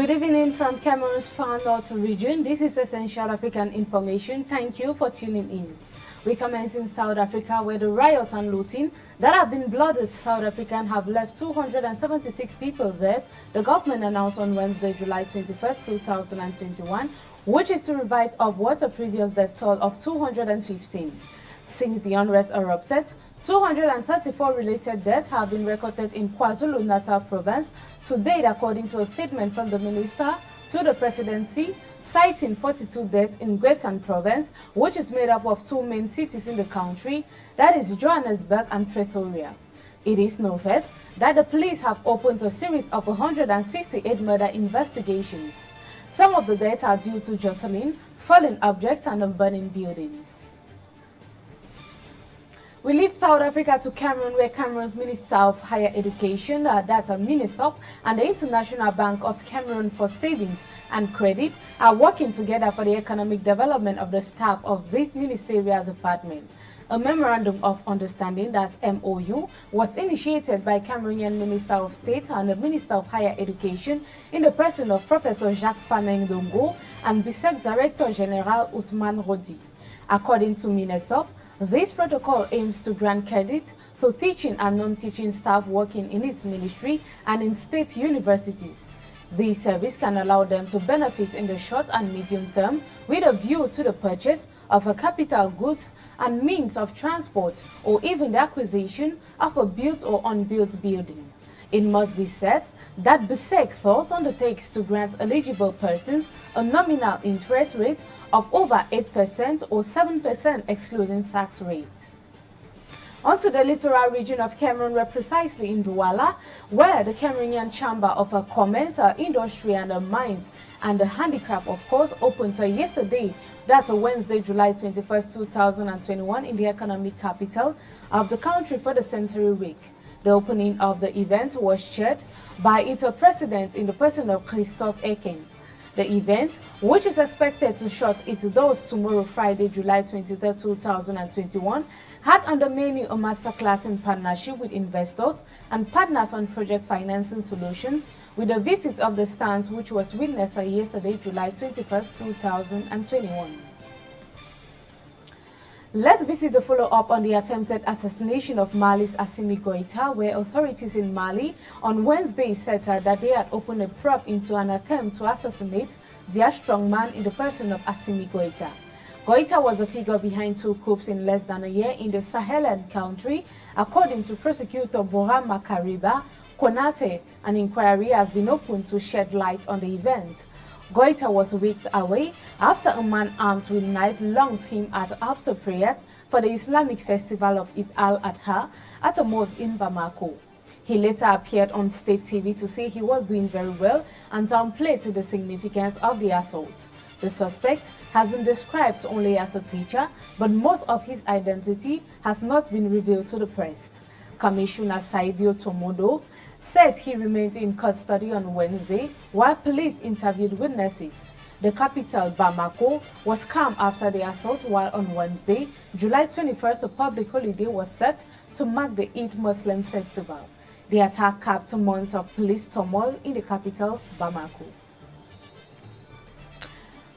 Good evening from Cameroon's far north region. This is Essential African Information. Thank you for tuning in. We commence in South Africa, where the riots and looting that have been blooded South African have left 276 people dead, the government announced on Wednesday, July 21st, 2021, which is to revise upwards a previous death toll of 215. Since the unrest erupted, 234 related deaths have been recorded in KwaZulu-Natal province to date, according to a statement from the minister to the presidency, citing 42 deaths in Gauteng province, which is made up of two main cities in the country, that is Johannesburg and Pretoria. It is noted that the police have opened a series of 168 murder investigations. Some of the deaths are due to jostling, falling objects and burning buildings. We leave South Africa to Cameroon, where Cameroon's Minister of Higher Education, that's MINISOP, and the International Bank of Cameroon for Savings and Credit are working together for the economic development of the staff of this ministerial department. A Memorandum of Understanding, that's MOU, was initiated by Cameroonian Minister of State and the Minister of Higher Education in the person of Professor Jacques Fameng Dongo and BISEC Director General Ousmane Rodi. According to MINISOP, this protocol aims to grant credit for teaching and non-teaching staff working in its ministry and in state universities. This service can allow them to benefit in the short and medium term with a view to the purchase of a capital goods and means of transport, or even the acquisition of a built or unbuilt building. It must be said that BISEC thus undertakes to grant eligible persons a nominal interest rate of over 8% or 7% excluding tax rates. Onto the littoral region of Cameroon, where precisely in Douala, where the Cameroonian Chamber of Commerce, Industry and Mines and the Handicraft, of course, opened yesterday, that's Wednesday, July 21st, 2021, in the economic capital of the country for the Century Week. The opening of the event was chaired by its president in the person of Christophe Eken. The event, which is expected to shut its doors tomorrow, Friday, July 23, 2021, had on the menu a masterclass in partnership with investors and partners on project financing solutions, with a visit of the stands which was witnessed yesterday, July 21, 2021. Let's visit the follow-up on the attempted assassination of Mali's Assimi Goïta, where authorities in Mali on Wednesday said that they had opened a probe into an attempt to assassinate their strongman in the person of Assimi Goïta. Goïta was the figure behind two coups in less than a year in the Sahelian country, according to prosecutor Bora Makariba Konate. An inquiry has been opened to shed light on the event. Goïta was whisked away after a man armed with a knife lunged him after prayers for the Islamic festival of Eid al-Adha at a mosque in Bamako. He later appeared on state TV to say he was doing very well and downplayed the significance of the assault. The suspect has been described only as a teacher, but most of his identity has not been revealed to the press. Commissioner Saidio Tomodo said he remained in custody on Wednesday while police interviewed witnesses. The capital, Bamako, was calm after the assault, while on Wednesday, July 21st, a public holiday was set to mark the Eid Muslim festival. The attack capped months of police turmoil in the capital, Bamako.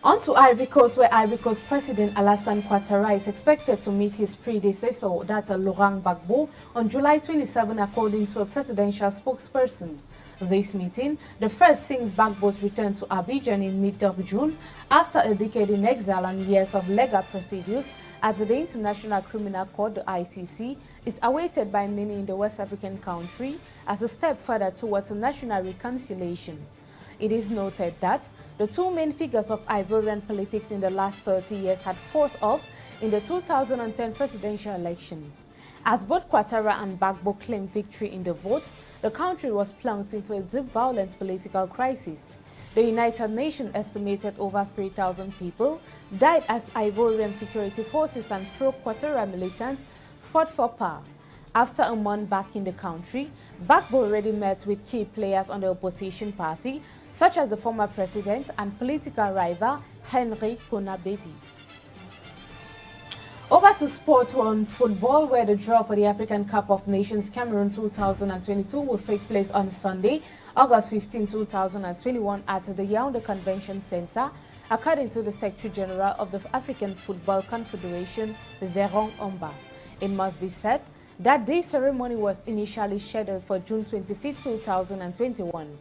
On to Ivory Coast, where Ivory Coast President Alassane Ouattara is expected to meet his predecessor, that's Laurent Gbagbo, on July 27, according to a presidential spokesperson. This meeting, the first since Gbagbo's return to Abidjan in mid-June, after a decade in exile and years of legal procedures at the International Criminal Court, the ICC, is awaited by many in the West African country as a step further towards a national reconciliation. It is noted that the two main figures of Ivorian politics in the last 30 years had fought off in the 2010 presidential elections. As both Ouattara and Gbagbo claimed victory in the vote, the country was plunged into a deep violent political crisis. The United Nations estimated over 3,000 people died as Ivorian security forces and pro-Ouattara militants fought for power. After a month back in the country, Gbagbo already met with key players on the opposition party, such as the former president and political rival Henry Konabedi. Over to sports on football, where the draw for the African Cup of Nations Cameroon 2022 will take place on Sunday August 15, 2021 at the Yaoundé Convention Center, according to the Secretary General of the African Football Confederation, Veron Omba. It must be said that this ceremony was initially scheduled for June 25, 2021.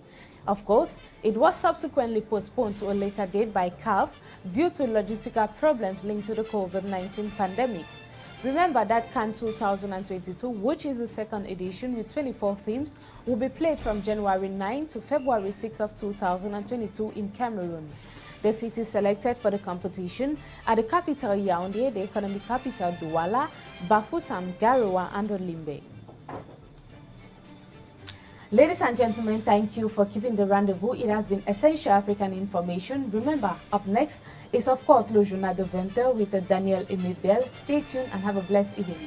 Of course, it was subsequently postponed to a later date by CAF due to logistical problems linked to the COVID-19 pandemic. Remember that CAN 2022, which is the second edition with 24 themes, will be played from January 9 to February 6 of 2022 in Cameroon. The cities selected for the competition are the capital Yaoundé, the economic capital Douala, Bafoussam, Garoua, and Olimbe. Ladies and gentlemen, thank you for keeping the rendezvous. It has been essential African information. Remember, up next is of course Le Journal de 20 with Daniel Emibel. Stay tuned and have a blessed evening.